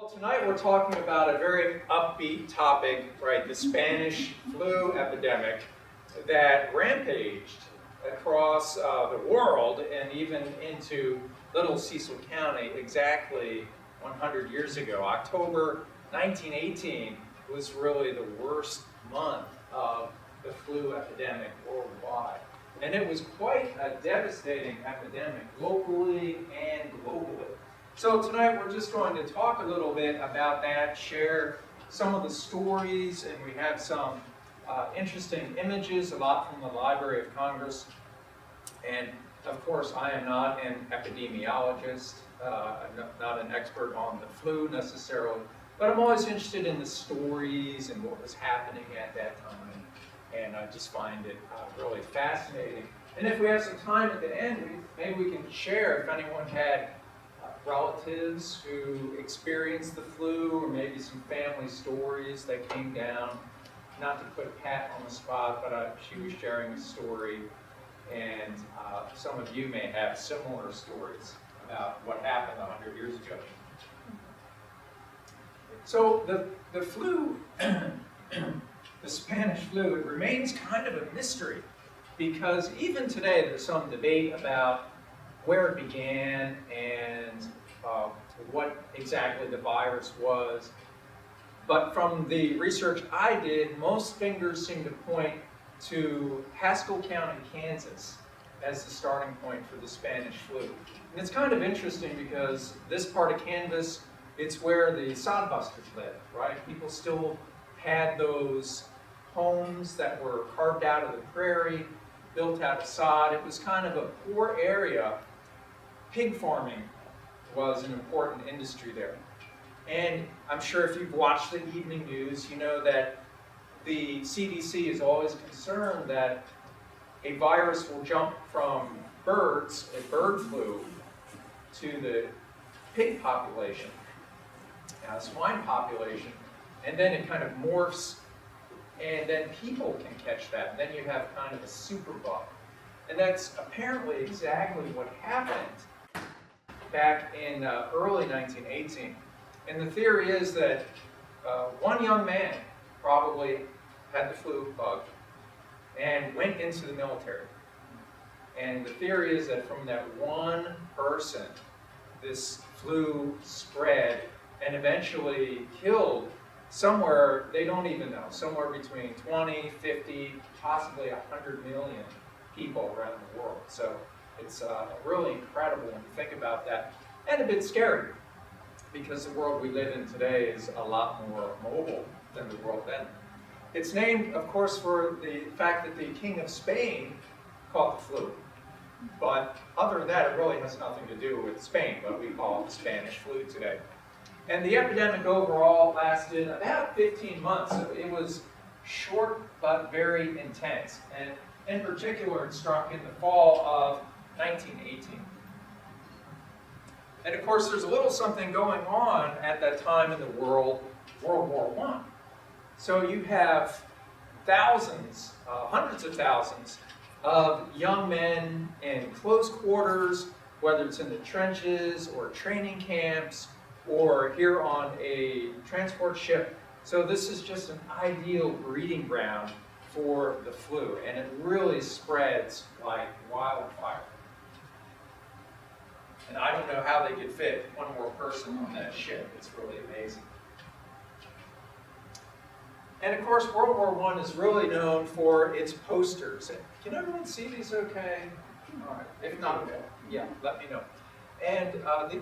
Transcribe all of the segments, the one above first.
Well, tonight we're talking about a very upbeat topic, right? The Spanish flu epidemic that rampaged across the world and even into little Cecil County exactly 100 years ago. October 1918 was really the worst month of the flu epidemic worldwide. And it was quite a devastating epidemic locally and globally. So tonight we're just going to talk a little bit about that, share some of the stories, and we have some interesting images, a lot from the Library of Congress. And of course, I am not an epidemiologist, I'm not an expert on the flu necessarily, but I'm always interested in the stories and what was happening at that time. And I just find it really fascinating. And if we have some time at the end, maybe we can share if anyone had relatives who experienced the flu, or maybe some family stories that came down. Not to put Pat on the spot, but she was sharing a story, and some of you may have similar stories about what happened 100 years ago. So the flu, the Spanish flu, it remains kind of a mystery, because even today there's some debate about where it began and what exactly the virus was. But from the research I did, most fingers seem to point to Cecil County, Kansas as the starting point for the Spanish flu. And it's kind of interesting because this part of Kansas, it's where the sodbusters lived, right? People still had those homes that were carved out of the prairie, built out of sod. It was kind of a poor area. Pig farming was an important industry there. And I'm sure if you've watched the evening news, you know that the CDC is always concerned that a virus will jump from birds, a bird flu, to the pig population, swine population, and then it kind of morphs, and then people can catch that, and then you have kind of a super bug. And that's apparently exactly what happened back in early 1918. And the theory is that one young man probably had the flu bug and went into the military. And the theory is that from that one person, this flu spread and eventually killed somewhere, they don't even know, somewhere between 20, 50, possibly 100 million people around the world. So it's really incredible when you think about that, and a bit scary, because the world we live in today is a lot more mobile than the world then. It's named, of course, for the fact that the King of Spain caught the flu. But other than that, it really has nothing to do with Spain, but we call it the Spanish flu today. And the epidemic overall lasted about 15 months. So it was short but very intense. And in particular, it struck in the fall of 1918. And of course, there's a little something going on at that time in the world, World War I. So you have thousands, hundreds of thousands of young men in close quarters, whether it's in the trenches or training camps or here on a transport ship. So this is just an ideal breeding ground for the flu, and it really spreads like wildfire. And I don't know how they could fit one more person on that ship. It's really amazing. And of course, World War I is really known for its posters. Can everyone see these okay? All right. If not, yeah, let me know. And the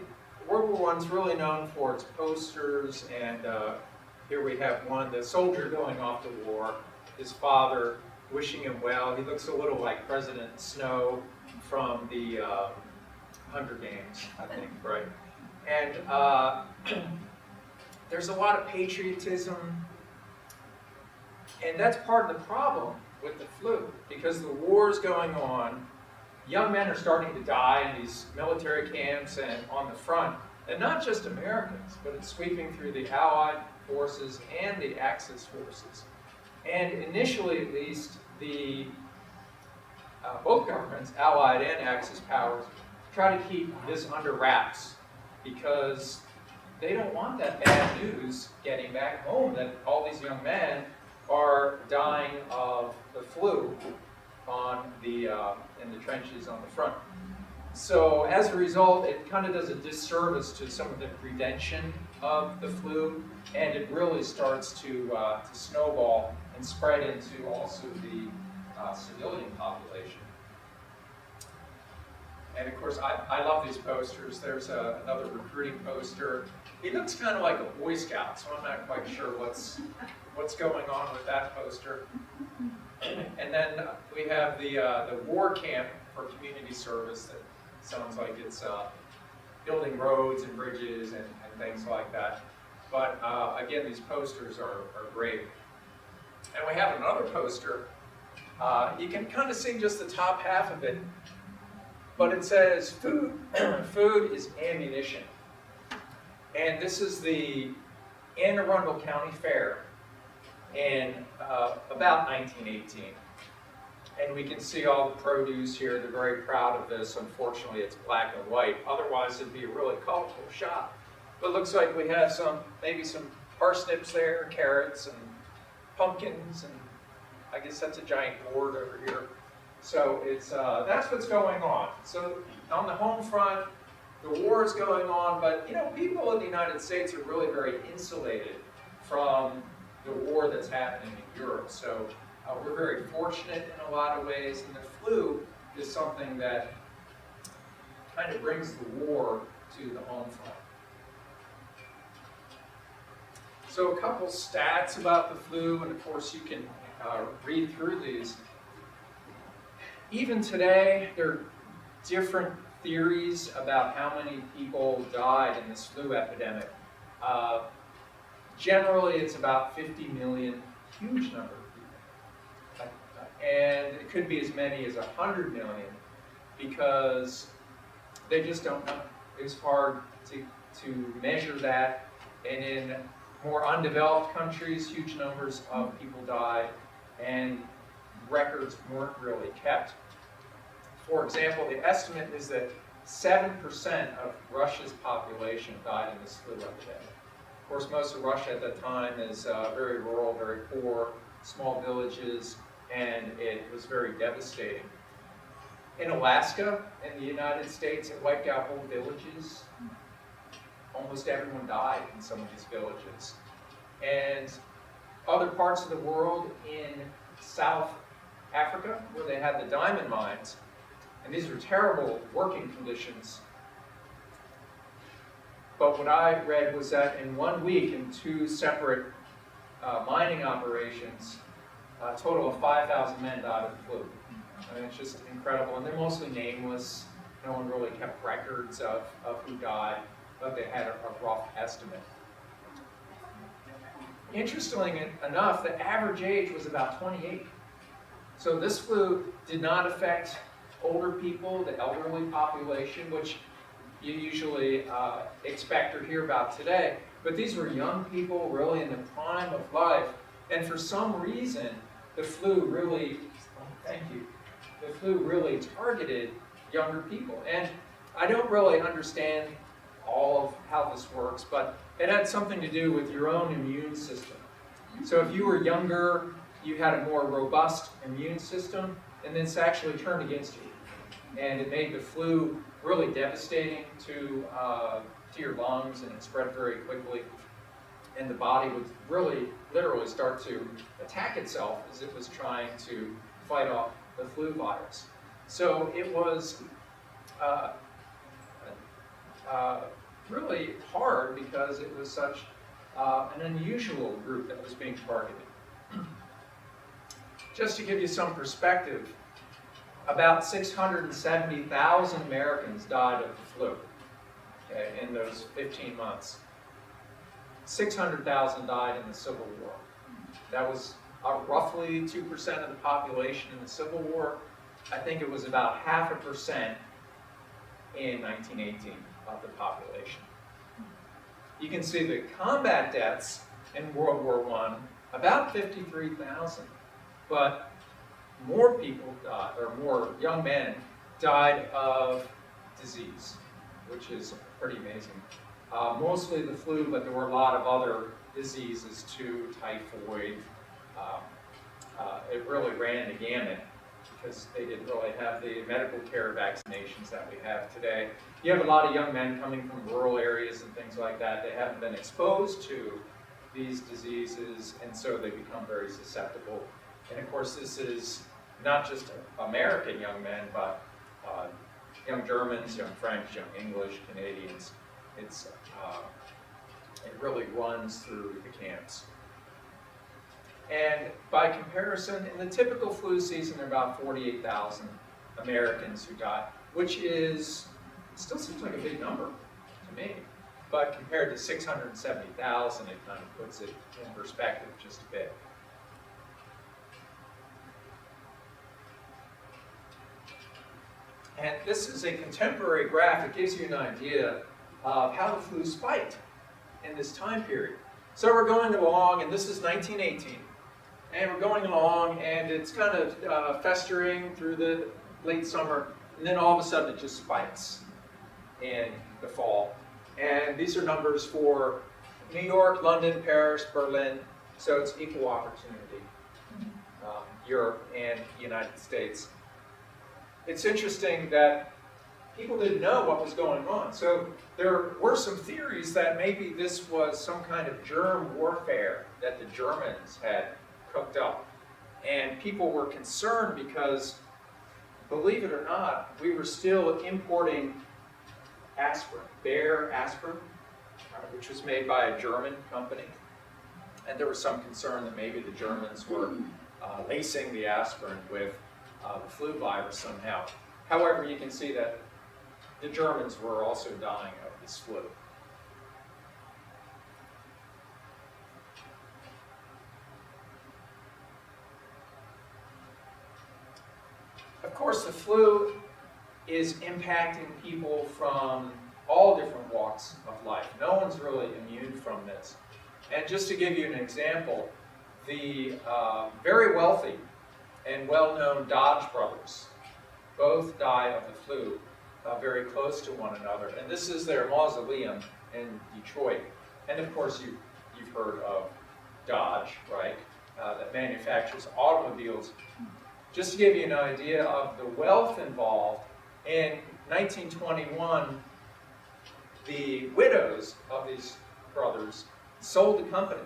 World War I is really known for its posters, and here we have one, the soldier going off to war, his father wishing him well. He looks a little like President Snow from the Hunger Games, I think, right? And there's a lot of patriotism, and that's part of the problem with the flu, because the war is going on. Young men are starting to die in these military camps and on the front, and not just Americans, but it's sweeping through the Allied forces and the Axis forces. And initially, at least, the both governments, Allied and Axis powers, try to keep this under wraps because they don't want that bad news getting back home that all these young men are dying of the flu on the in the trenches on the front. So as a result, it kind of does a disservice to some of the prevention of the flu, and it really starts to snowball and spread into also the civilian population. And of course, I love these posters. There's another recruiting poster. He looks kind of like a Boy Scout, so I'm not quite sure what's going on with that poster. And then we have the war camp for community service that sounds like it's building roads and bridges and things like that. But again, these posters are great. And we have another poster. You can kind of see just the top half of it, but it says food, food is ammunition. And this is the Anne Arundel County Fair in about 1918. And we can see all the produce here. They're very proud of this. Unfortunately, it's black and white. Otherwise, it'd be a really colorful shop. But it looks like we have maybe some parsnips there, carrots, and pumpkins, and I guess that's a giant gourd over here. So it's that's what's going on. So on the home front, the war is going on, but people in the United States are really very insulated from the war that's happening in Europe. So we're very fortunate in a lot of ways, and the flu is something that kind of brings the war to the home front. So a couple stats about the flu, and of course you can read through these. Even today, there are different theories about how many people died in this flu epidemic. Generally, it's about 50 million, huge number of people. And it could be as many as 100 million because they just don't know. It's hard to measure that. And in more undeveloped countries, huge numbers of people died, and records weren't really kept. For example, the estimate is that 7% of Russia's population died in this flu epidemic. Of course, most of Russia at that time is very rural, very poor, small villages, and it was very devastating. In Alaska, in the United States, it wiped out whole villages. Almost everyone died in some of these villages. And other parts of the world in South Africa, where they had the diamond mines, and these are terrible working conditions. But what I read was that in 1 week, in 2 separate mining operations, a total of 5,000 men died of the flu. I mean, it's just incredible. And they're mostly nameless. No one really kept records of who died, but they had a rough estimate. Interestingly enough, the average age was about 28. So this flu did not affect older people, the elderly population, which you usually expect or hear about today. But these were young people really in the prime of life. And for some reason, the flu really, the flu really targeted younger people. And I don't really understand all of how this works, but it had something to do with your own immune system. So if you were younger, you had a more robust immune system, and this actually turned against you. And it made the flu really devastating to your lungs, and it spread very quickly. And the body would really, literally start to attack itself as it was trying to fight off the flu virus. So it was really hard because it was such an unusual group that was being targeted. Just to give you some perspective, about 670,000 Americans died of the flu in those 15 months. 600,000 died in the Civil War. That was roughly 2% of the population in the Civil War. I think it was about 0.5% in 1918 of the population. You can see the combat deaths in World War I, about 53,000, but more people died, or more young men died of disease, which is pretty amazing. Mostly the flu, but there were a lot of other diseases too, typhoid. It really ran the gamut because they didn't really have the medical care vaccinations that we have today. You have a lot of young men coming from rural areas and things like that. They haven't been exposed to these diseases, and so they become very susceptible. And of course, this is not just American young men, but young Germans, young French, young English, Canadians. It really runs through the camps. And by comparison, in the typical flu season, there are about 48,000 Americans who die, which still seems like a big number to me. But compared to 670,000, it kind of puts it in perspective just a bit. And this is a contemporary graph. It gives you an idea of how the flu spiked in this time period. So we're going along, and this is 1918, and we're going along, and it's kind of festering through the late summer, and then all of a sudden it just spikes in the fall. And these are numbers for New York, London, Paris, Berlin, so it's equal opportunity, Europe and the United States. It's interesting that people didn't know what was going on. So there were some theories that maybe this was some kind of germ warfare that the Germans had cooked up. And people were concerned because, believe it or not, we were still importing aspirin, Bayer aspirin, which was made by a German company. And there was some concern that maybe the Germans were lacing the aspirin with the flu virus somehow. However, you can see that the Germans were also dying of this flu. Of course, the flu is impacting people from all different walks of life. No one's really immune from this. And just to give you an example, the very wealthy and well-known Dodge brothers both died of the flu very close to one another. And this is their mausoleum in Detroit. And of course, you've heard of Dodge, right? That manufactures automobiles. Just to give you an idea of the wealth involved, in 1921, the widows of these brothers sold the company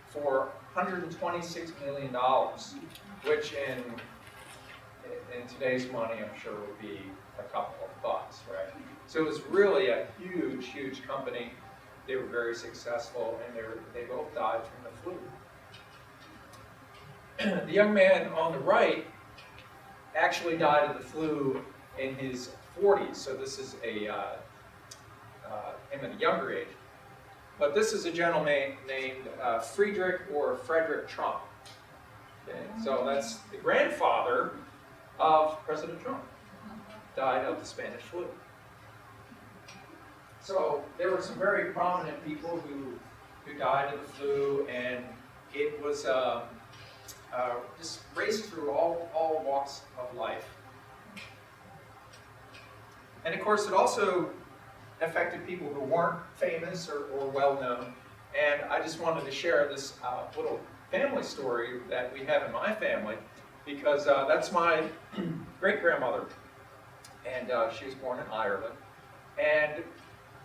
for $126 million, which in today's money, I'm sure would be a couple of bucks, right? So it was really a huge, huge company. They were very successful, and they both died from the flu. The young man on the right actually died of the flu in his 40s, so this is him at a younger age. But this is a gentleman named Frederick Trump. Okay? So that's the grandfather of President Trump, died of the Spanish flu. So there were some very prominent people who died of the flu, and it was just raced through all walks of life. And of course, it also affected people who weren't famous or well-known. And I just wanted to share this little family story that we have in my family, because that's my great-grandmother, and she was born in Ireland. And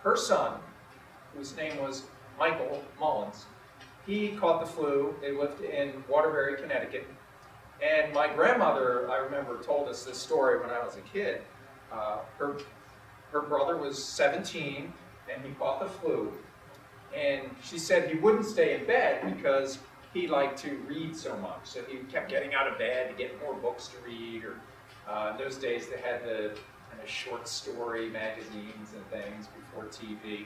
her son, whose name was Michael Mullins, he caught the flu. They lived in Waterbury, Connecticut. And my grandmother, I remember, told us this story when I was a kid. Her brother was 17, and he caught the flu. And she said he wouldn't stay in bed because he liked to read so much. So he kept getting out of bed to get more books to read. Or in those days, they had the kind of short story magazines and things before TV.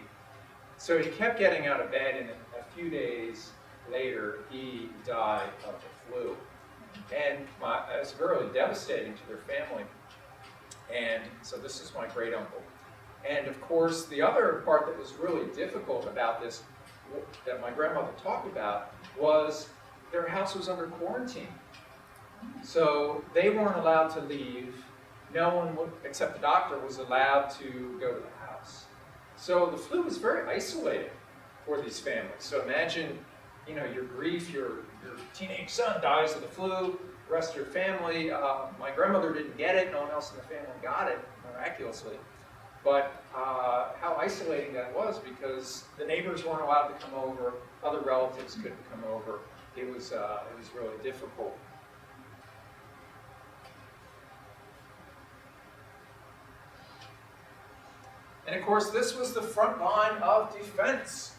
So he kept getting out of bed, and a few days later, he died of the flu. And it was really devastating to their family. And so this is my great uncle. And of course, the other part that was really difficult about this, that my grandmother talked about, was their house was under quarantine. So they weren't allowed to leave. No one, except the doctor, was allowed to go to the house. So the flu was very isolating for these families. So imagine, your grief, your teenage son dies of the flu, the rest of your family. My grandmother didn't get it, no one else in the family got it, miraculously. But how isolating that was, because the neighbors weren't allowed to come over, other relatives couldn't come over. It was really difficult. And of course, this was the front line of defense.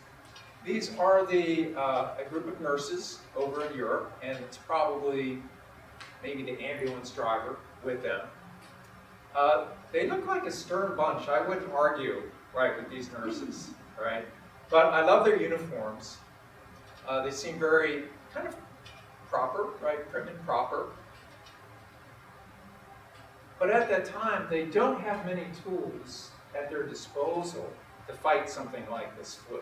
These are a group of nurses over in Europe, and it's probably maybe the ambulance driver with them. They look like a stern bunch. I wouldn't argue, right, with these nurses, right? But I love their uniforms. They seem very kind of proper, right, prim and proper. But at that time, they don't have many tools at their disposal to fight something like this flu.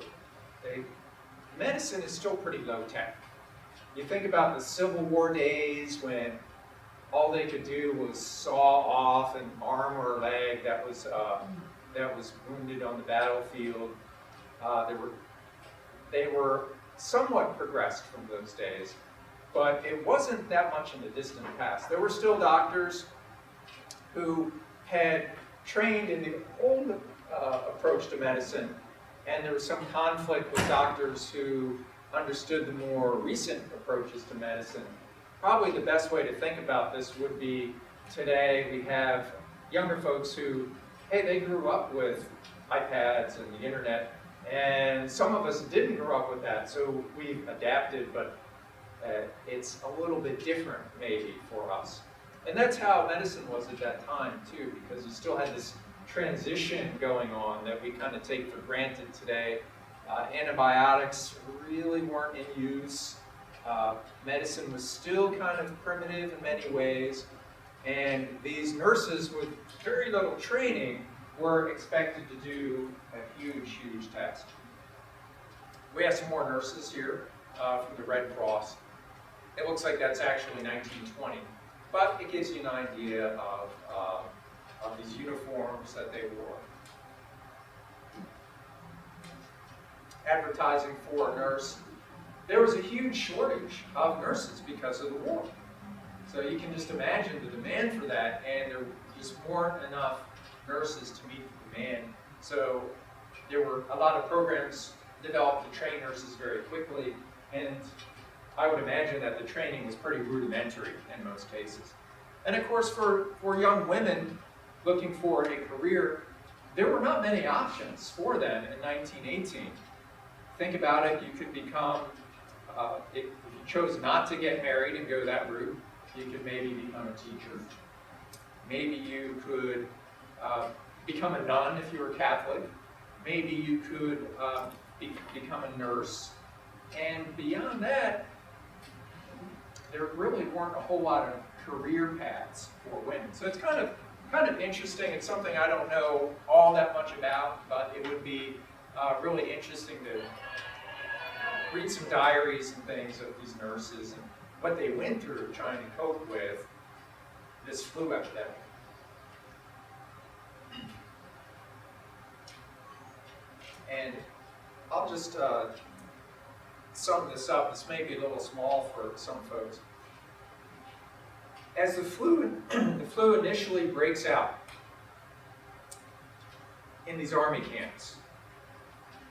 Medicine is still pretty low tech. You think about the Civil War days when all they could do was saw off an arm or leg that was wounded on the battlefield. They were somewhat progressed from those days, but it wasn't that much in the distant past. There were still doctors who had trained in the old approach to medicine, and there was some conflict with doctors who understood the more recent approaches to medicine. Probably the best way to think about this would be today we have younger folks who, hey, they grew up with iPads and the internet, and some of us didn't grow up with that, so we've adapted, but it's a little bit different maybe for us. And that's how medicine was at that time too, because you still had this transition going on that we kind of take for granted today. Antibiotics really weren't in use. Medicine was still kind of primitive in many ways, and these nurses with very little training were expected to do a huge, huge task. We have some more nurses here from the Red Cross. It looks like that's actually 1920, but it gives you an idea of these uniforms that they wore. Advertising for a nurse. There was a huge shortage of nurses because of the war. So you can just imagine the demand for that, and there just weren't enough nurses to meet the demand. So there were a lot of programs developed to train nurses very quickly, and I would imagine that the training was pretty rudimentary in most cases. And of course, for young women looking for a career, there were not many options for them in 1918. Think about it, you could become, if you chose not to get married and go that route, you could maybe become a teacher. Maybe you could become a nun if you were Catholic. Maybe you could become a nurse. And beyond that, there really weren't a whole lot of career paths for women. So it's kind of interesting. It's something I don't know all that much about, but it would be really interesting to read some diaries and things of these nurses and what they went through trying to cope with this flu epidemic. And I'll just sum this up. This may be a little small for some folks. As the flu initially breaks out in these army camps,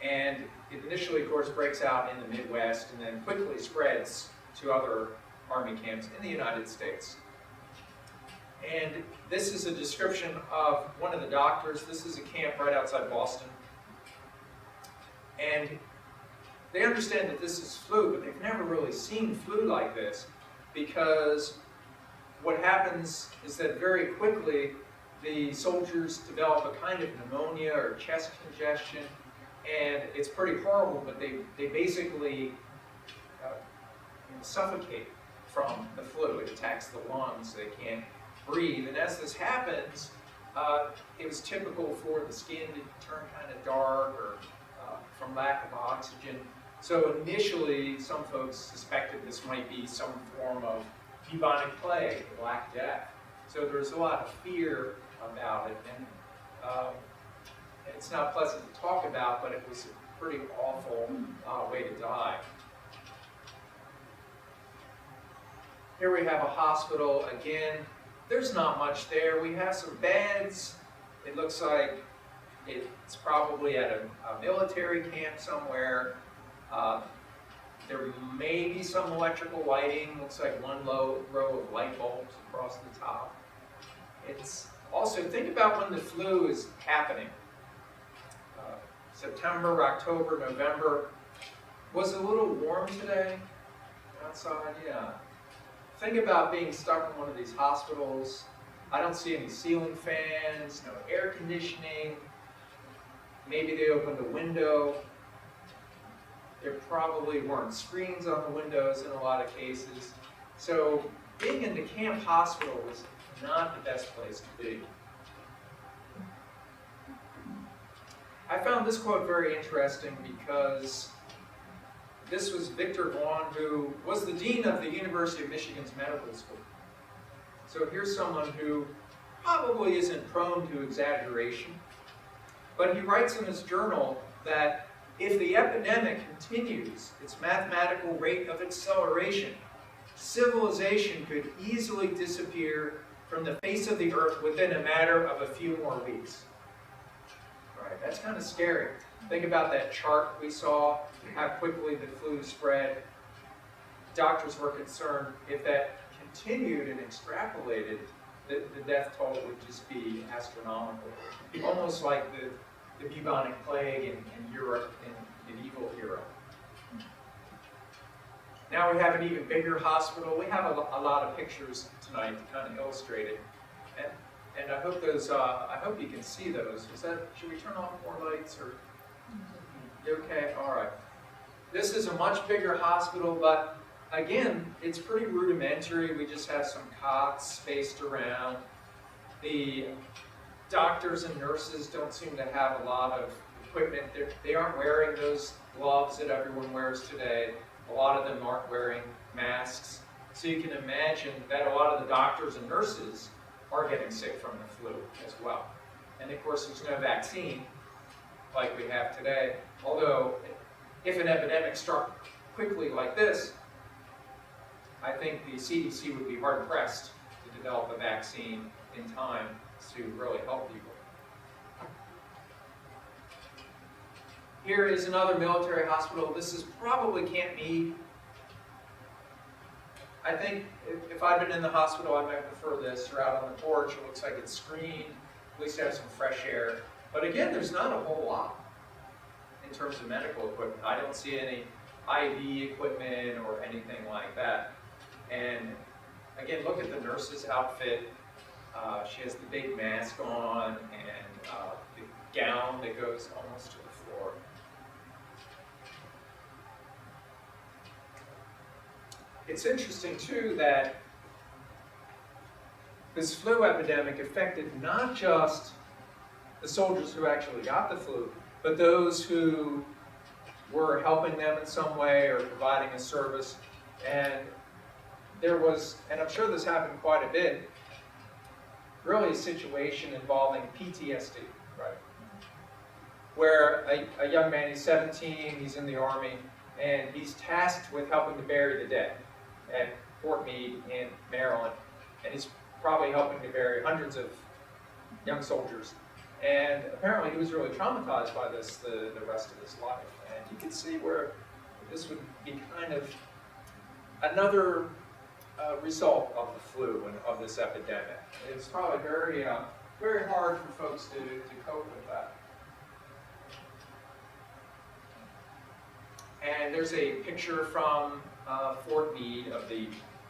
and it initially, of course, breaks out in the Midwest and then quickly spreads to other army camps in the United States. And this is a description of one of the doctors. This is a camp right outside Boston. And they understand that this is flu, but they've never really seen flu like this, because what happens is that very quickly the soldiers develop a kind of pneumonia or chest congestion, and it's pretty horrible, but they basically suffocate from the flu. It attacks the lungs, they can't breathe, and as this happens, it was typical for the skin to turn kind of dark or from lack of oxygen. So initially, some folks suspected this might be some form of bubonic plague, the Black Death. So there's a lot of fear about it. And It's not pleasant to talk about, but it was a pretty awful way to die. Here we have a hospital. Again, there's not much there. We have some beds. It looks like it's probably at a military camp somewhere. There may be some electrical lighting. Looks like one row of light bulbs across the top. It's also, think about when the flu is happening. September, October, November. Was it a little warm today outside? Yeah. Think about being stuck in one of these hospitals. I don't see any ceiling fans, no air conditioning. Maybe they opened a window. There probably weren't screens on the windows in a lot of cases. So being in the camp hospital was not the best place to be. I found this quote very interesting because this was Victor Vaughn, who was the dean of the University of Michigan's medical school. So here's someone who probably isn't prone to exaggeration, but he writes in his journal that if the epidemic continues its mathematical rate of acceleration, civilization could easily disappear from the face of the earth within a matter of a few more weeks. Right, that's kind of scary. Think about that chart we saw, how quickly the flu spread. Doctors were concerned if that continued and extrapolated, the death toll would just be astronomical. Almost like the bubonic plague in Europe in medieval era. Now we have an even bigger hospital. We have a lot of pictures tonight to kind of illustrate it. And I hope those, I hope you can see those. Should we turn off more lights or? You okay? All right. This is a much bigger hospital, but again, it's pretty rudimentary. We just have some cots spaced around. The doctors and nurses don't seem to have a lot of equipment. They aren't wearing those gloves that everyone wears today. A lot of them aren't wearing masks. So you can imagine that a lot of the doctors and nurses are getting sick from the flu as well. And of course, there's no vaccine like we have today. Although, if an epidemic struck quickly like this, I think the CDC would be hard-pressed to develop a vaccine in time to really help people. Here is another military hospital. This is probably Camp Meade. I think if I'd been in the hospital, I might prefer this, or out on the porch. It looks like it's screened. At least have some fresh air. But again, there's not a whole lot in terms of medical equipment. I don't see any IV equipment or anything like that. And again, look at the nurse's outfit. She has the big mask on and the gown that goes almost to the floor. It's interesting, too, that this flu epidemic affected not just the soldiers who actually got the flu, but those who were helping them in some way or providing a service. And there was, and I'm sure this happened quite a bit, really a situation involving PTSD, right? Where a young man, he's 17, he's in the Army, and he's tasked with helping to bury the dead at Fort Meade in Maryland. And he's probably helping to bury hundreds of young soldiers. And apparently he was really traumatized by this the rest of his life. And you can see where this would be kind of another result of the flu and of this epidemic. It's probably very, very hard for folks to cope with that. And there's a picture from Fort Meade of the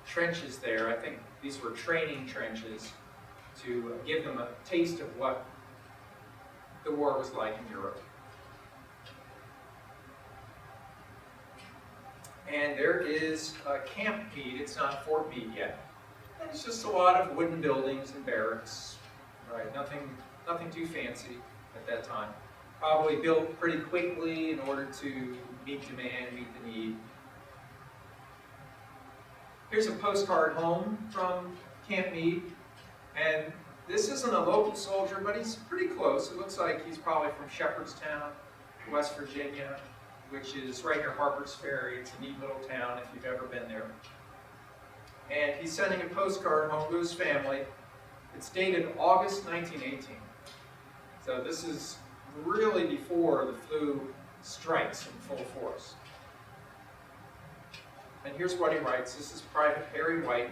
trenches there. I think these were training trenches to give them a taste of what the war was like in Europe. And there is Camp Meade. It's not Fort Meade yet. And it's just a lot of wooden buildings and barracks, right? Nothing too fancy at that time. Probably built pretty quickly in order to meet demand, meet the need. Here's a postcard home from Camp Meade. And This isn't a local soldier, but he's pretty close. It looks like he's probably from Shepherdstown, West Virginia, which is right near Harper's Ferry. It's a neat little town if you've ever been there. And he's sending a postcard home to his family. It's dated August 1918. So this is really before the flu strikes in full force. And here's what he writes. This is Private Harry White.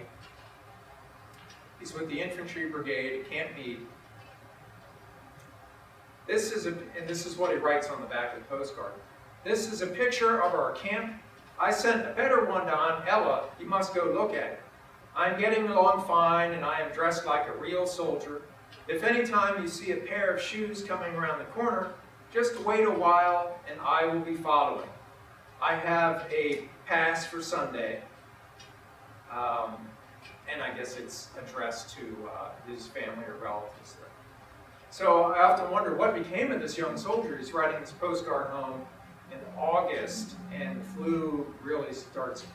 He's with the Infantry Brigade at Camp Meade. And this is what he writes on the back of the postcard. This is a picture of our camp. I sent a better one to Aunt Ella. You must go look at it. I'm getting along fine, and I am dressed like a real soldier. If any time you see a pair of shoes coming around the corner, just wait a while, and I will be following. I have a pass for Sunday, and I guess it's addressed to his family or relatives there. So I often wonder what became of this young soldier. He's writing this postcard home in August, and the flu really starts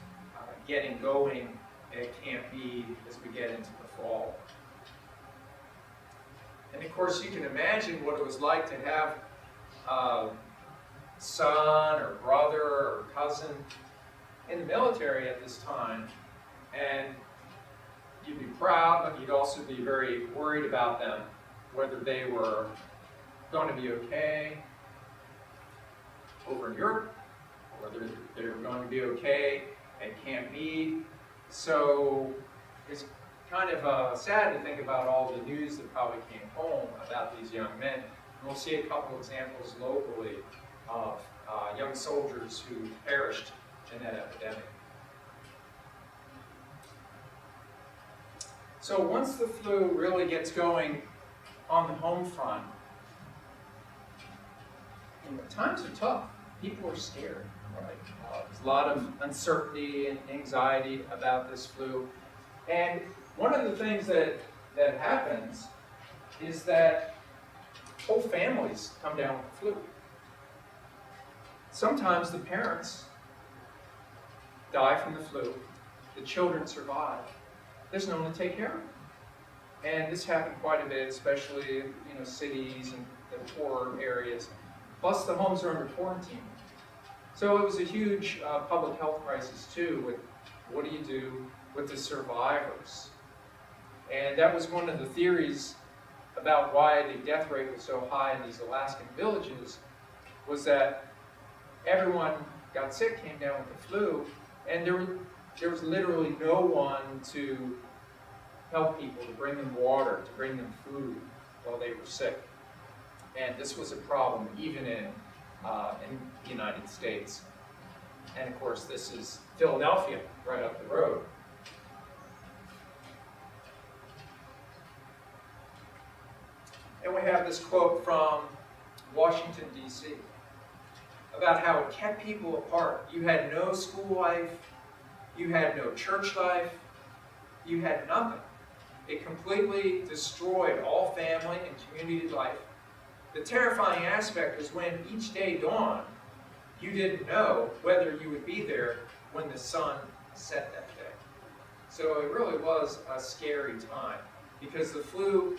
getting going at Camp Meade as we get into the fall. And of course, you can imagine what it was like to have a son or brother or cousin in the military at this time, and you'd be proud, but you'd also be very worried about them, whether they were going to be okay over in Europe, or whether they were going to be okay at Camp Meade. So it's kind of sad to think about all the news that probably came home about these young men. And we'll see a couple examples locally of young soldiers who perished in that epidemic. So once the flu really gets going on the home front, times are tough. People are scared, right? There's a lot of uncertainty and anxiety about this flu. And one of the things that happens is that whole families come down with the flu. Sometimes the parents die from the flu. The children survive. There's no one to take care of them. And this happened quite a bit, especially in cities and the poorer areas. Plus, the homes are under quarantine. So it was a huge public health crisis too. With what do you do with the survivors? And that was one of the theories about why the death rate was so high in these Alaskan villages, was that everyone got sick, came down with the flu, and there was literally no one to help people, to bring them water, to bring them food while they were sick. And this was a problem even in the United States. And of course, this is Philadelphia, right up the road. And we have this quote from Washington, D.C. about how it kept people apart. You had no school life, you had no church life, you had nothing. It completely destroyed all family and community life. The terrifying aspect is when each day dawned, you didn't know whether you would be there when the sun set that day. So it really was a scary time, because the flu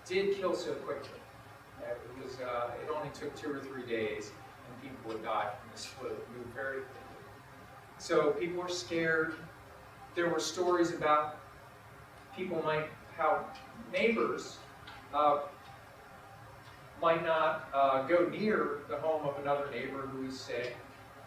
did kill so quickly. It only took 2 or 3 days, and people would die from this flu. It moved very quickly. So people were scared. There were stories about how neighbors might not go near the home of another neighbor who was sick,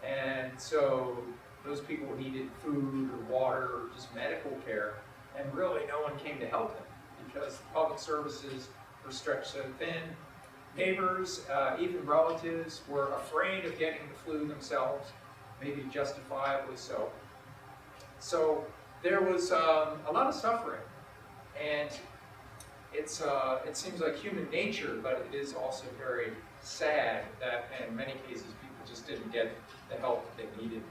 and so those people needed food or water or just medical care, and really no one came to help them because the public services were stretched so thin. Neighbors, even relatives, were afraid of getting the flu themselves, maybe justifiably so. So there was a lot of suffering, and it seems like human nature, but it is also very sad that in many cases people just didn't get the help that they needed.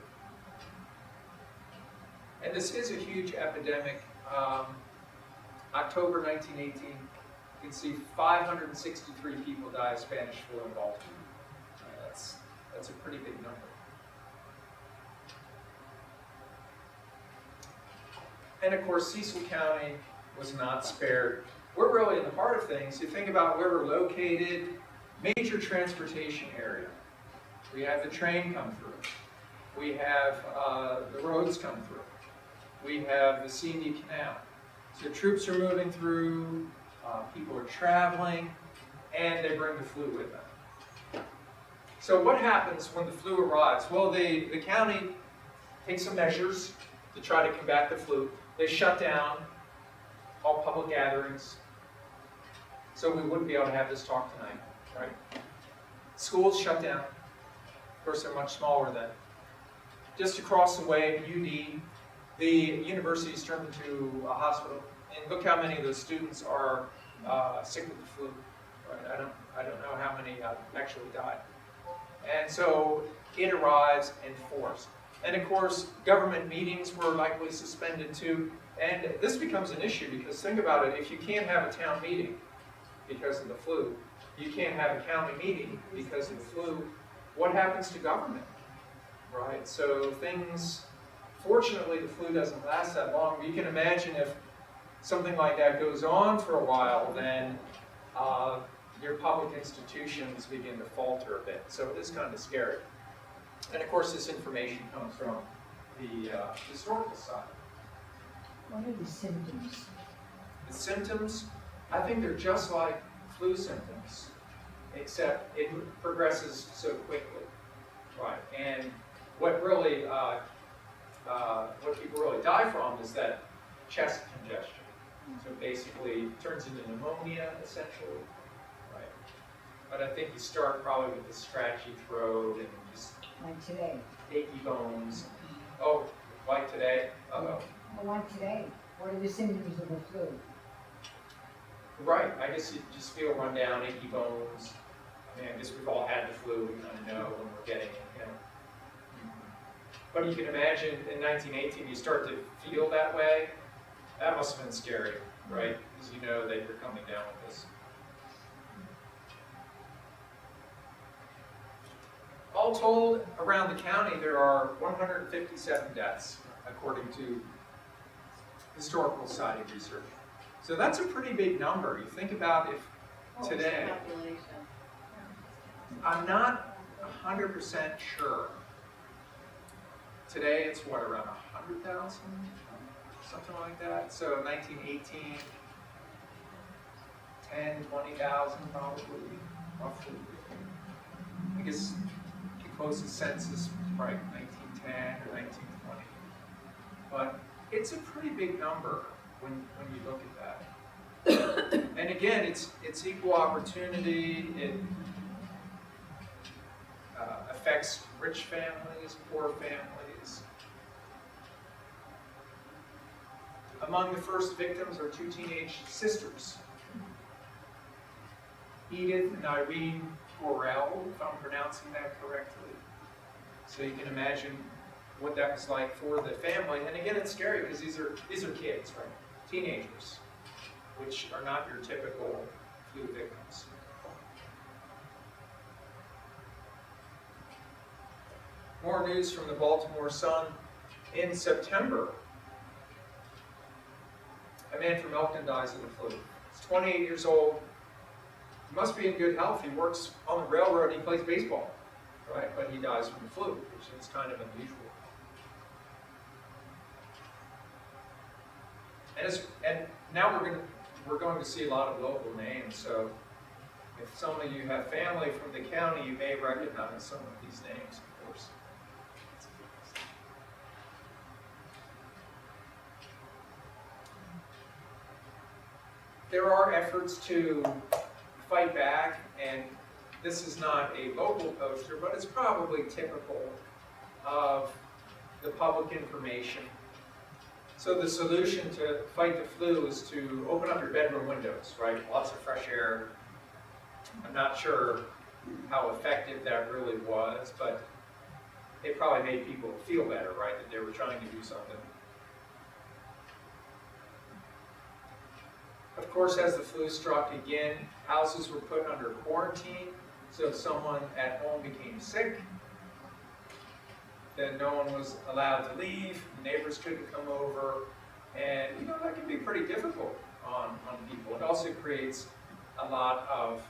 And this is a huge epidemic. October 1918, you can see 563 people die of Spanish flu in Baltimore. That's a pretty big number. And of course, Cecil County was not spared. We're really in the heart of things. You think about where we're located, major transportation area. We have the train come through. We have the roads come through. We have the C&D Canal. So troops are moving through, people are traveling, and they bring the flu with them. So what happens when the flu arrives? Well, the county takes some measures to try to combat the flu. They shut down all public gatherings, so we wouldn't be able to have this talk tonight, right? Schools shut down. Of course, they're much smaller then. Just across the way, UD, the university's turned into a hospital, and look how many of those students are sick with the flu. Right? I don't know how many actually died. And so it arrives in force. And of course, government meetings were likely suspended too. And this becomes an issue because think about it, if you can't have a town meeting because of the flu, you can't have a county meeting because of the flu, what happens to government? Right? So things, fortunately the flu doesn't last that long. You can imagine if something like that goes on for a while, then your public institutions begin to falter a bit. So it is kind of scary. And of course, this information comes from the historical side. What are the symptoms? The symptoms, I think they're just like flu symptoms, except it progresses so quickly. Right. And what really, what people really die from is that chest congestion. So basically, it turns into pneumonia, essentially. Right. But I think you start probably with the scratchy throat and just Like today. achy bones. Oh, like today? Uh-oh. Well, like today. What are the symptoms of the flu? Right. I guess you just feel run down, achy bones. I mean, I guess we've all had the flu. We kind of know when we're getting it, you know. But you can imagine in 1918, you start to feel that way. That must have been scary, right? Because you know that you're coming down with this. All told, around the county, there are 157 deaths, according to historical society research. So that's a pretty big number. You think about if today, I'm not 100% sure. Today it's what, around 100,000? Something like that. So 1918, 10, 20,000 probably, roughly. I guess the closest census, right, 1910 or 1920. But it's a pretty big number when you look at that. And again, it's equal opportunity. It affects rich families, poor families. Among the first victims are two teenage sisters, Edith and Irene Borel, if I'm pronouncing that correctly. So you can imagine what that was like for the family. And again, it's scary because these are kids, right? Teenagers, which are not your typical flu victims. More news from the Baltimore Sun. In September, a man from Elkton dies of the flu. He's 28 years old. He must be in good health. He works on the railroad. He plays baseball, right? But he dies from the flu, which is kind of unusual. And now we're going to see a lot of local names. So if some of you have family from the county, you may recognize some of these names, of course. There are efforts to fight back, and this is not a local poster, but it's probably typical of the public information. So the solution to fight the flu is to open up your bedroom windows, right? Lots of fresh air. I'm not sure how effective that really was, but it probably made people feel better, right? That they were trying to do something. Of course, as the flu struck again, houses were put under quarantine. So if someone at home became sick, then no one was allowed to leave, neighbors couldn't come over, and that can be pretty difficult on people. It also creates a lot of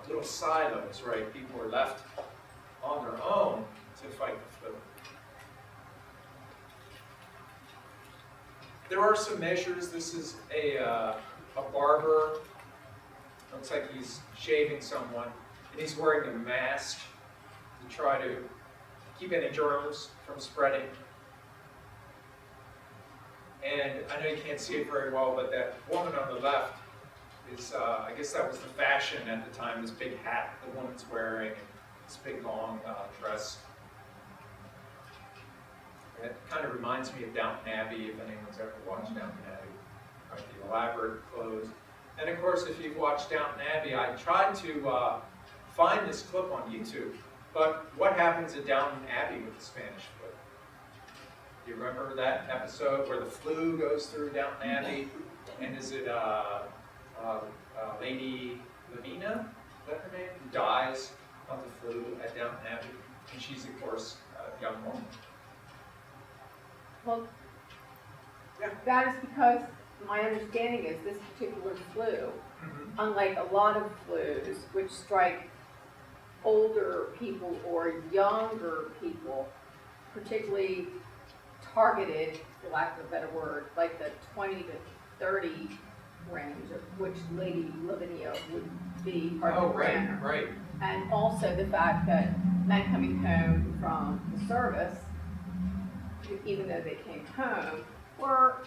little silos, right? People are left on their own to fight the flu. There are some measures. This is a barber. Looks like he's shaving someone, and he's wearing a mask to try to keep any germs from spreading. And I know you can't see it very well, but that woman on the left is, I guess that was the fashion at the time, this big hat the woman's wearing, and this big long dress. And it kind of reminds me of Downton Abbey, if anyone's ever watched Downton Abbey, right? The elaborate clothes. And of course, if you've watched Downton Abbey, I tried to find this clip on YouTube, but what happens at Downton Abbey with the Spanish flu? Do you remember that episode where the flu goes through Downton Abbey? And is it Lady Lavina, is that her name, who dies of the flu at Downton Abbey? And she's, of course, a young woman. Well, Yeah. that is because my understanding is this particular flu, unlike a lot of flus which strike older people or younger people, particularly targeted, for lack of a better word, like the 20 to 30 range, of which Lady Lavinia would be part of the brand. Right. And also the fact that men coming home from the service, even though they came home, were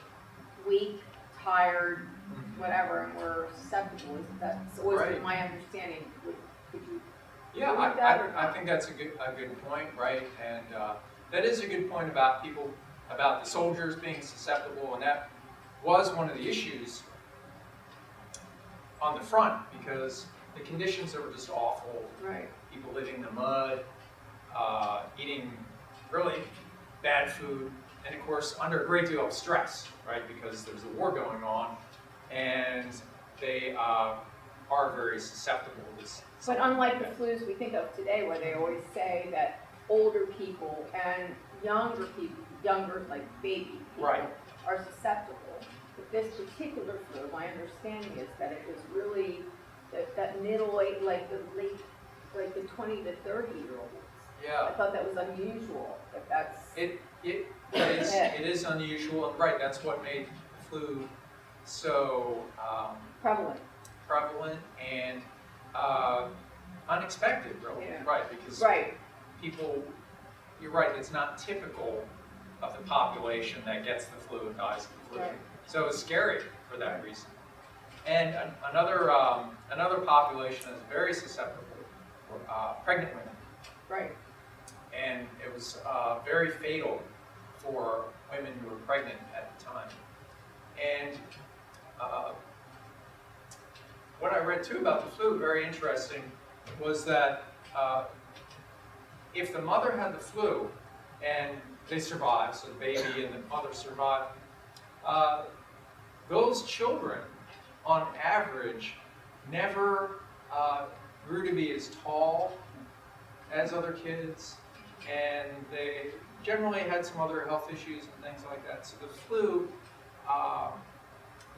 weak, tired, whatever, and were susceptible. That's always been my understanding. Would you Yeah, agree with that or I not? think that's a good point, right? And that is a good point about people, about the soldiers being susceptible, and that was one of the issues on the front, because the conditions that were just awful. Right. People living in the mud, eating really bad food, and of course under a great deal of stress, right? Because there's a war going on, and they are very susceptible to this. But unlike the flus we think of today, where they always say that older people and younger people, like baby people, Right. are susceptible. But this particular flu, my understanding is that it was really that middle age, like the 20 to 30-year-olds. I Yeah, thought that was unusual, but that's... it is unusual, and right, that's what made the flu so prevalent. prevalent and unexpected, really, Yeah. right? Because Right. people, you're right, it's not typical of the population that gets the flu and dies of the flu. Right. So it's scary for that reason. And another population that's very susceptible were pregnant women. Right. And it was very fatal for women who were pregnant at the time. And what I read too about the flu, very interesting, was that if the mother had the flu and they survived, so the baby and the mother survived, those children, on average, never grew to be as tall as other kids, and they generally had some other health issues and things like that. So the flu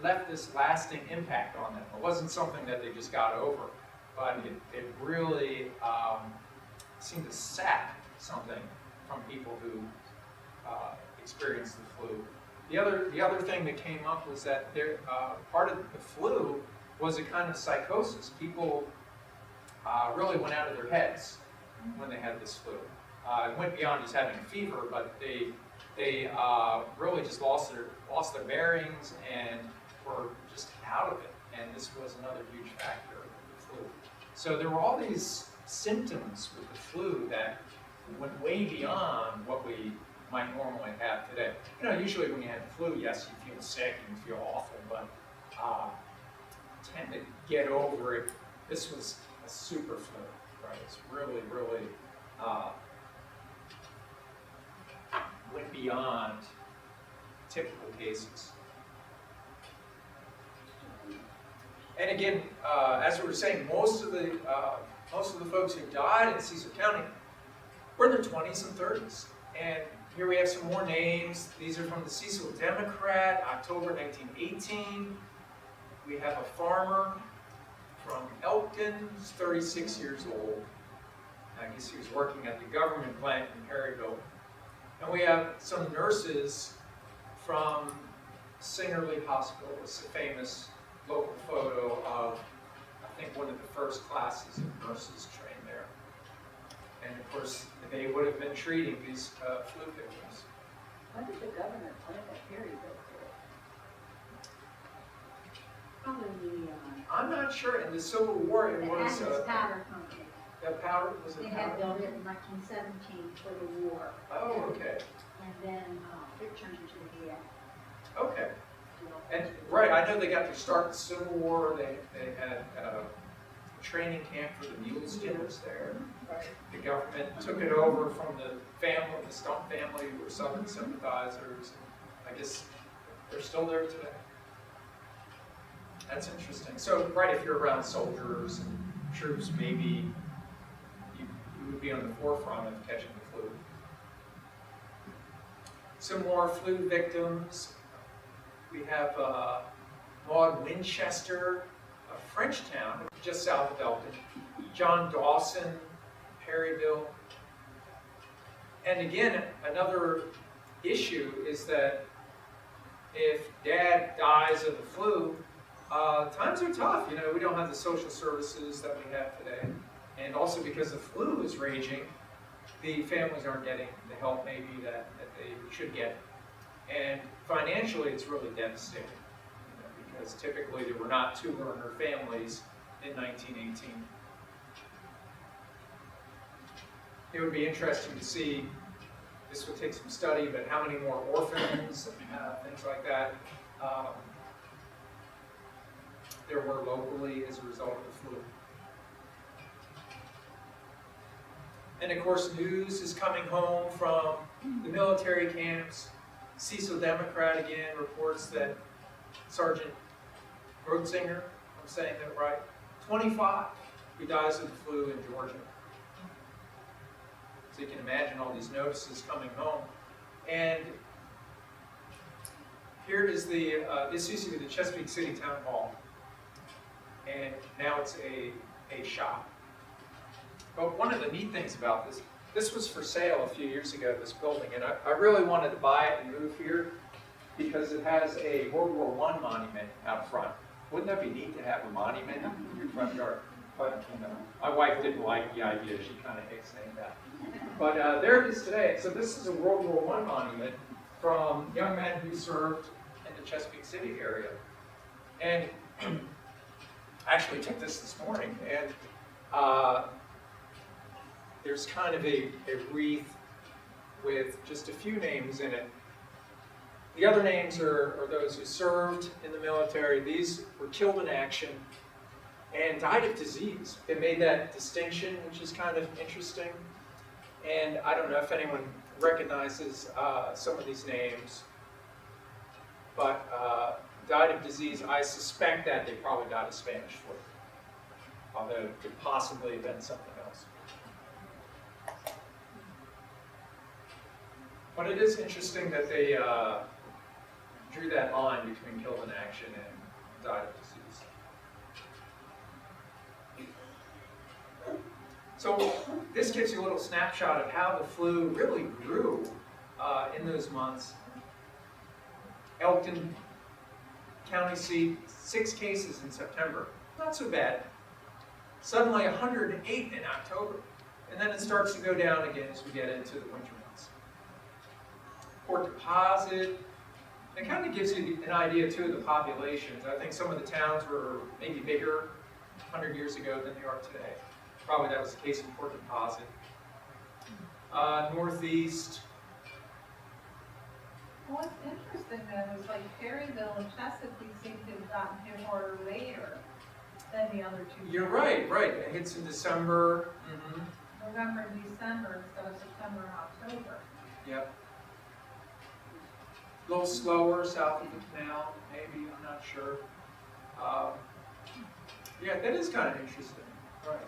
left this lasting impact on them. It wasn't something that they just got over, but it really seemed to sap something from people who experienced the flu. The other thing that came up was that part of the flu was a kind of psychosis. People really went out of their heads when they had this flu. It went beyond just having a fever, but they really just lost their bearings and were just out of it. And this was another huge factor of the flu. So there were all these symptoms with the flu that went way beyond what we might normally have today. You know, usually when you have the flu, yes, you feel sick and you feel awful, but tend to get over it. This was a super flu, right? It's really, really went beyond typical cases. And again, as we were saying, most of the folks who died in Cecil County were in their 20s and 30s. And here we have some more names. These are from the Cecil Democrat, October 1918. We have a farmer from Elkton, who's 36 years old. I guess he was working at the government plant in Perryville. And we have some nurses from Singerly Hospital. It's a famous local photo of, I think, one of the first classes of nurses trained there. And of course, they would have been treating these flu victims. When did the governor plant that Perryville for? Probably I'm not sure. In the Civil War, it The was Athens Powder Company. that powder was They a had powder. built it in 1917 for the war, Oh, okay, and then it turned into the VA. okay. And right, I know they got to start the Civil War. They had a training camp for the mule skinners there. The government took it over from the family, the Stump family, who were Southern sympathizers. I guess they're still there today. That's interesting. So, right, if you're around soldiers and troops, maybe you would be on the forefront of catching the flu. Some more flu victims. We have Maud Winchester of Frenchtown, just south of Elkton. John Dawson, Perryville. And again, another issue is that if dad dies of the flu, times are tough. You know, we don't have the social services that we have today. And also because the flu is raging, the families aren't getting the help maybe that they should get. And financially, it's really devastating, you know, because typically there were not two earner families in 1918. It would be interesting to see, this would take some study, but how many more orphans, things like that, there were locally as a result of the flu. And of course, news is coming home from the military camps. Cecil Democrat again reports that Sergeant Grotzinger, I'm saying that right, 25, who dies of the flu in Georgia. So you can imagine all these notices coming home. And here is the, this used to be the Chesapeake City Town Hall. And now it's a shop. But one of the neat things about this was for sale a few years ago, this building, and I really wanted to buy it and move here because it has a World War I monument out front. Wouldn't that be neat to have a monument in your front yard? But you know, my wife didn't like the idea, she kind of hates saying that. But there it is today. So this is a World War I monument from young men who served in the Chesapeake City area. And I actually took this morning, and there's kind of a wreath with just a few names in it. The other names are those who served in the military. These were killed in action and died of disease. They made that distinction, which is kind of interesting. And I don't know if anyone recognizes some of these names, but died of disease, I suspect that they probably died of Spanish flu, although it could possibly have been something else. But it is interesting that they drew that line between killed in action and died of disease. So this gives you a little snapshot of how the flu really grew in those months. Elkton County seat, 6 cases in September. Not so bad. Suddenly 108 in October. And then it starts to go down again as we get into the winter months. Port Deposit, it kind of gives you an idea too of the populations. I think some of the towns were maybe bigger 100 years ago than they are today. Probably that was the case in Port Deposit. Northeast. Well, what's interesting though is like Perryville and Chesapeake seem to have gotten hit harder later than the other two. You're right, right. It hits in December. November and December instead of September and October. Yep. A little slower south of the canal, maybe, I'm not sure. Yeah, that is kind of interesting. Right.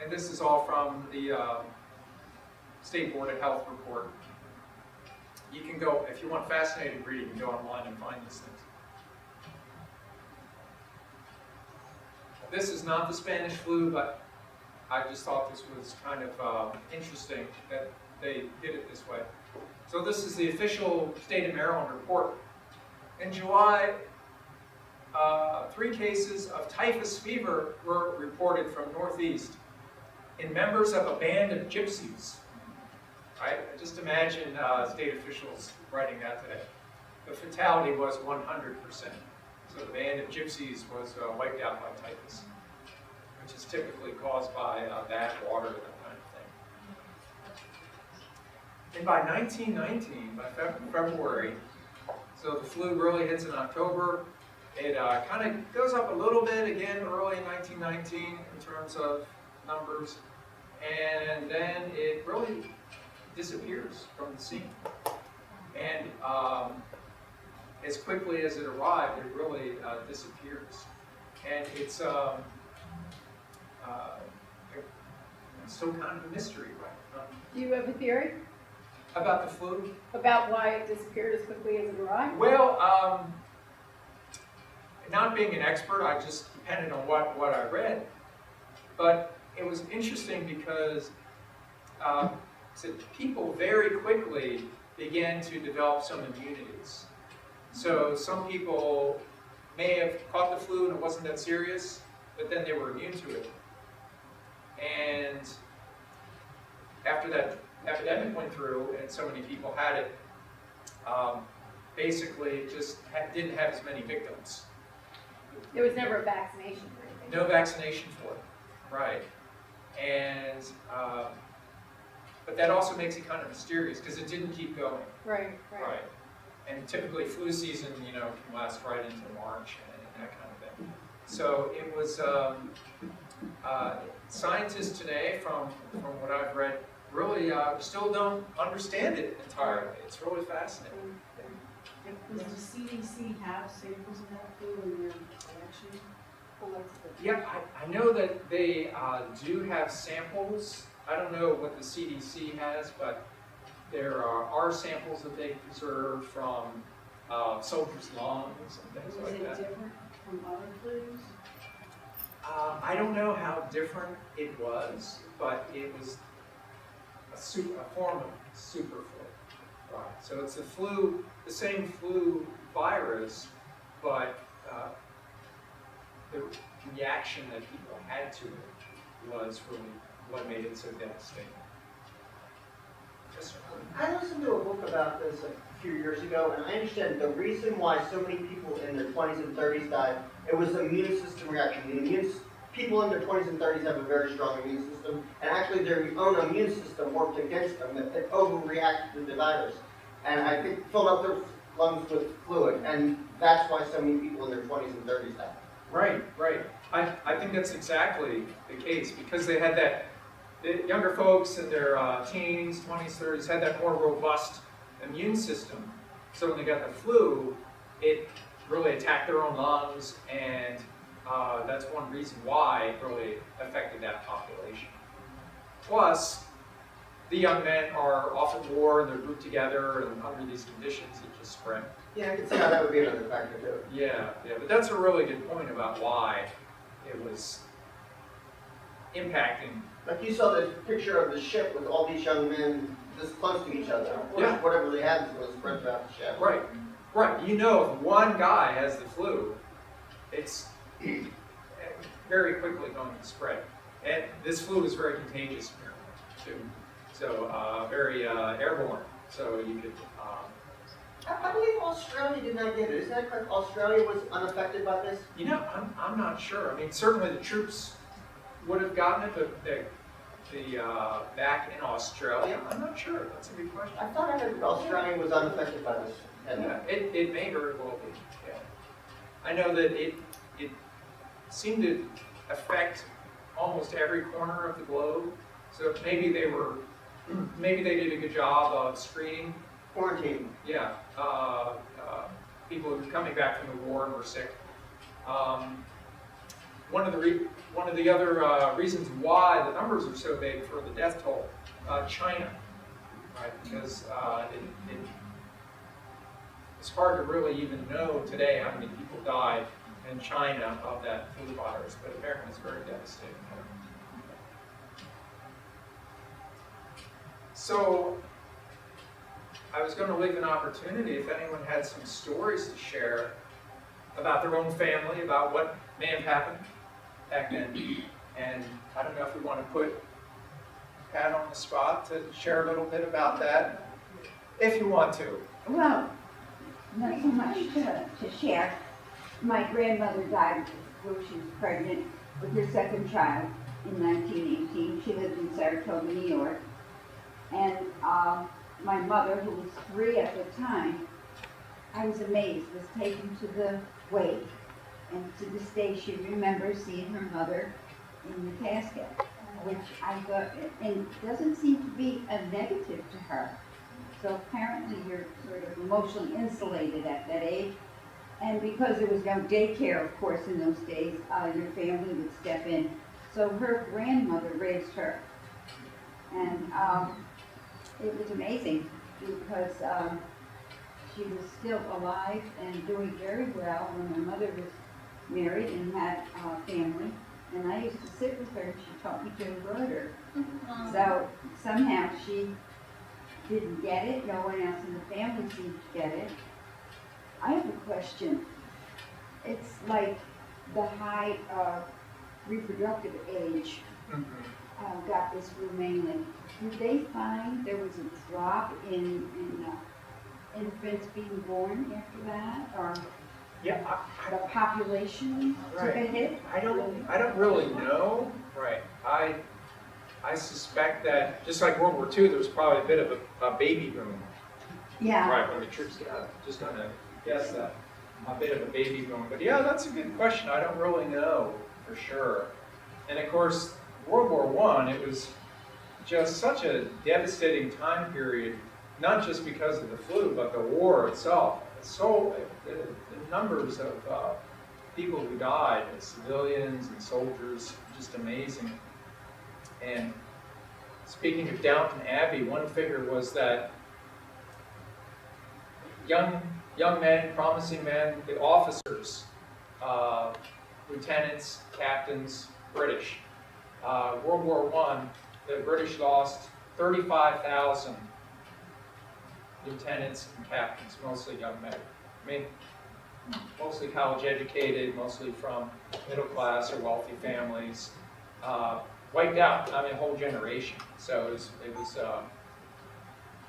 And this is all from the State Board of Health report. You can go, if you want fascinating reading, you can go online and find these things. this is not the Spanish flu, but I just thought this was kind of interesting that they did it this way. So this is the official state of Maryland report. In July, 3 cases of typhus fever were reported from Northeast in members of a band of gypsies. Right? Just imagine state officials writing that today. The fatality was 100%. So the band of gypsies was wiped out by typhus, which is typically caused by bad water, that kind of thing. And by 1919, by February, so the flu really hits in October. It kind of goes up a little bit again early in 1919 in terms of numbers, and then it really disappears from the scene. And as quickly as it arrived, it really disappears. And it's still kind of a mystery, right? Do you have a theory About the flu? about why it disappeared as quickly as it arrived? Well, not being an expert, I just depended on what I read. But it was interesting because so people very quickly began to develop some immunities. So some people may have caught the flu and it wasn't that serious, but then they were immune to it. And after that epidemic went through and so many people had it, basically it just didn't have as many victims. There was never a vaccination for anything. No vaccination for it, right. And, but that also makes it kind of mysterious because it didn't keep going. Right. And typically flu season, can last right into March and that kind of thing. So it was, scientists today, from what I've read, really still don't understand it entirely. It's really fascinating. Does the CDC have samples of that flu in their collection? Yeah, I know that they do have samples. I don't know what the CDC has, but there are samples that they preserve from soldiers' lungs and things like Was it that. different from other flus? I don't know how different it was, but it was a form of super flu. Right. So it's the same flu virus, but the reaction that people had to it was really what made it so devastating. Yes, sir. I listened to a book about this a few years ago, and I understand the reason why so many people in their 20s and 30s died, it was the immune system reaction. People in their 20s and 30s have a very strong immune system, and actually their own immune system worked against them. It overreacted to the virus, and I think filled up their lungs with fluid, and that's why so many people in their 20s and 30s died. Right. I think that's exactly the case because they had the younger folks in their teens, 20s, 30s had that more robust immune system. So when they got the flu, it really attacked their own lungs, and that's one reason why it really affected that population. Plus, the young men are off at war and they're grouped together, and under these conditions, it just spread. Yeah, I can see how that would be another factor too. Yeah, but that's a really good point about why it was impacting. Like you saw the picture of the ship with all these young men this close to each other. Yeah. Whatever they had was spread throughout the ship. Right. If one guy has the flu, it's very quickly going to spread. And this flu is very contagious, apparently, too. So very airborne. So you could. I believe Australia did not get it. Isn't that correct? Australia was unaffected by this? I'm not sure. I mean, certainly the troops would have gotten it, but back in Australia, I'm not sure. That's a good question. I thought I heard Australia was unaffected by this. Yeah, it may very well be. Yeah. I know that it seemed to affect almost every corner of the globe. So maybe they did a good job of screening. Quarantine. Yeah, people who were coming back from the war and were sick. One of the other reasons why the numbers are so big for the death toll, China, right? Because it's hard to really even know today how many people died in China of that flu virus, but apparently it's very devastating. So I was going to leave an opportunity if anyone had some stories to share about their own family, about what may have happened back then. And I don't know if we want to put Pat on the spot to share a little bit about that, if you want to. Well, not so much to share. My grandmother died when she was pregnant with her second child in 1918. She lived in Saratoga, New York. And my mother, who was 3 at the time, I was amazed, was taken to the wake. And to this day, she remembers seeing her mother in the casket, which I thought, and it doesn't seem to be a negative to her. So apparently you're sort of emotionally insulated at that age. And because there was no daycare, of course, in those days, your family would step in. So her grandmother raised her. And it was amazing because she was still alive and doing very well when my mother was married and had a family. And I used to sit with her and she taught me to embroider. So somehow she didn't get it, no one else in the family seemed to get it. I have a question. It's like the high reproductive age got this flu mainly. Did they find there was a drop in infants being born after that? Or Yeah, the population took a hit? I don't really know. Right. I suspect that just like World War II, there was probably a bit of a baby boom. Yeah. Right, when the troops got out. Just gonna guess that. A bit of a baby boom. But yeah, that's a good question. I don't really know for sure. And of course, World War I, it was just such a devastating time period, not just because of the flu, but the war itself. So the numbers of people who died, civilians and soldiers, just amazing. And speaking of Downton Abbey, one figure was that young men, promising men, the officers, lieutenants, captains, British. World War I, the British lost 35,000 lieutenants and captains, mostly young men. I mean, mostly college educated, mostly from middle class or wealthy families. Wiped out, I mean, a whole generation. So it was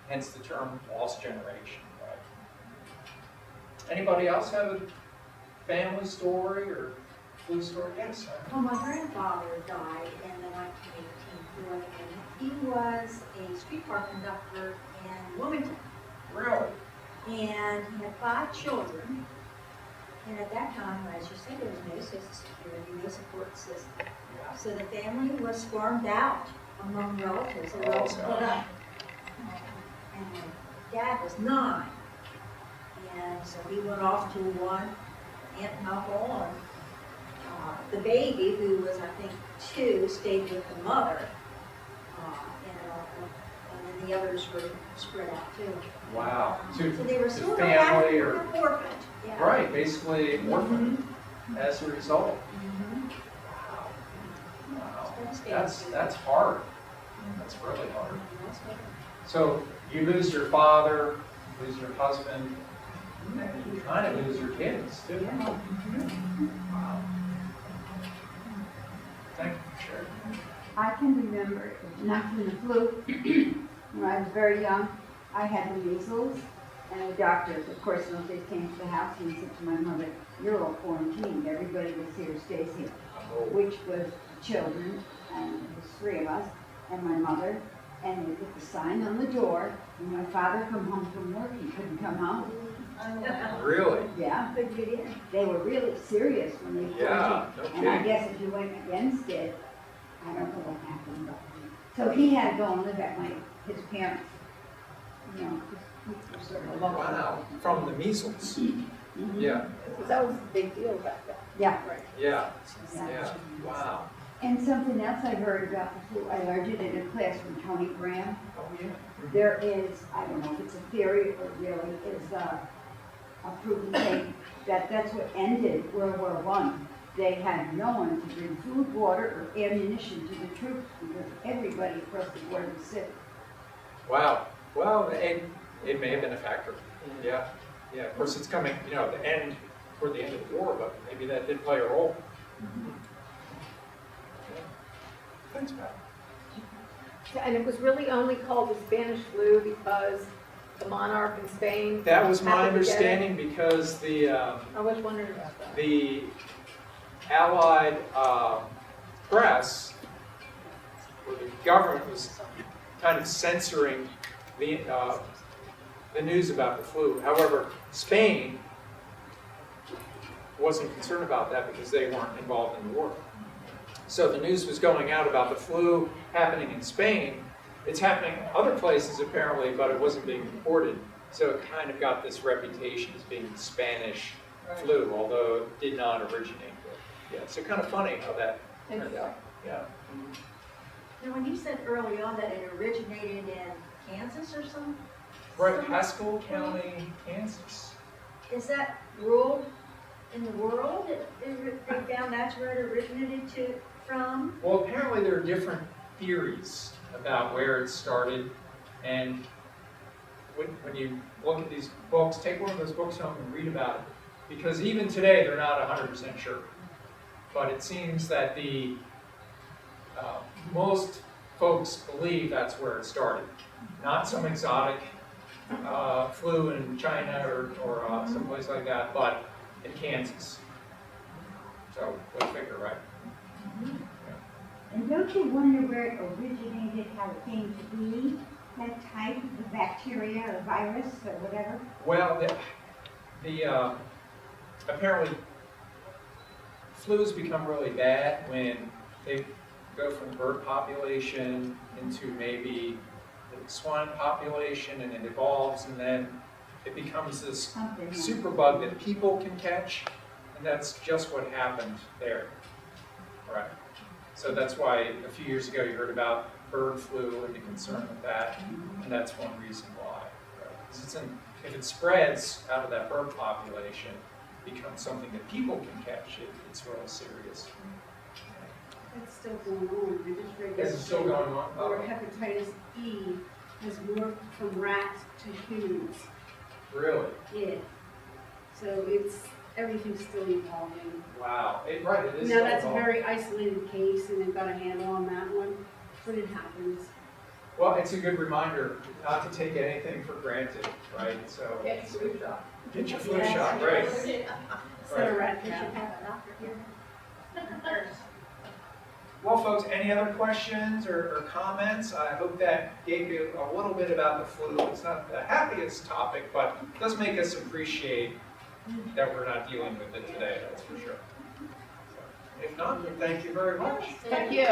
hence the term lost generation. Right? Anybody else have a family story or flu story? Yes. Well, my grandfather died in the 1918 flu, and he was a streetcar conductor in Wilmington. Really? And he had 5 children. And at that time, as you said, there was no social security, no support system. Yeah. So the family was farmed out among relatives. They were all split up. And my dad was 9. And so he went off to one aunt and uncle, and the baby, who was, I think, 2, stayed with the mother. And then the others were spread out too. Wow. So they were sort of family or orphaned. Yeah. right, basically orphaned as a result. Wow. That's hard. That's really hard. So you lose your father, lose your husband, and you kind of lose your kids too. Wow. Thank you for sharing. I can remember, not from the flu, when I was very young, I had the measles, and the doctors, of course, in those days came to the house and said to my mother, "You're all quarantined, everybody that's here stays here," which was the children, and there was 3 of us, and my mother, and we put the sign on the door, and my father come home from work, he couldn't come home. Really? Yeah, couldn't get in. They were really serious when they Yeah, quarantined. no And I kidding. guess if you went against it, I don't know what happened, but, so he had to go and live at his parents, you know, 'cause he was sort of a local. Wow. From the measles. Yeah. That was a big deal back then. Yeah. Yeah. Yeah. Yeah. Wow. And something else I heard about the flu, I learned it in a class from Tony Graham. Oh yeah. There is, I don't know if it's a theory or really, is a proven thing, that that's what ended World War One. They had no one to bring food, water, or ammunition to the troops because everybody across the border was sick. Wow. Well, it may have been a factor. Yeah. Yeah. Of course, it's coming, the end, toward the end of the war, but maybe that did play a role. Yeah. Thanks, Pat. And it was really only called the Spanish flu because the monarch in Spain. That was my happened to get it. understanding because I was wondering about that. the Allied press, or the government, was kind of censoring the news about the flu. However, Spain wasn't concerned about that because they weren't involved in the war. So the news was going out about the flu happening in Spain. It's happening other places apparently, but it wasn't being reported. So it kind of got this reputation as being the Spanish flu, although it did not originate there. Yeah, so kind of funny how that turned out. Yeah. Now, when you said early on that it originated in Kansas or something, Right, Haskell County, Kansas. is that rural in the world? They found that's where it originated from? Well, apparently there are different theories about where it started, and when you look at these books, take one of those books home and read about it, because even today they're not 100% sure. But it seems that the most folks believe that's where it started, not some exotic flu in China or someplace like that, but in Kansas. So go figure, right? And don't you wonder where it originated, how it came to be, that type of bacteria or virus or whatever? Well, the apparently flus become really bad when they go from bird population into maybe the swine population, and it evolves, and then it becomes this Something. superbug that people can catch, and that's just what happened there. Right. So that's why a few years ago you heard about bird flu and the concern with that, and that's one reason why. Right? 'Cause if it spreads out of that bird population, it becomes something that people can catch. It's really serious. It's still going on. I just read Is it still going on? Where hepatitis E has morphed from rats to humans. Really? Yeah. So everything's still evolving. Wow. Right, it is. Now, still that's a evolving. very isolated case, and they've got a handle on that one, but it happens. Well, it's a good reminder not to take anything for granted, right? So Get your flu shot. get your flu shot, right? Instead of rat trap. Well, folks, any other questions or comments? I hope that gave you a little bit about the flu. It's not the happiest topic, but it does make us appreciate that we're not dealing with it today, that's for sure. So, if not, then thank you very much. Thank you.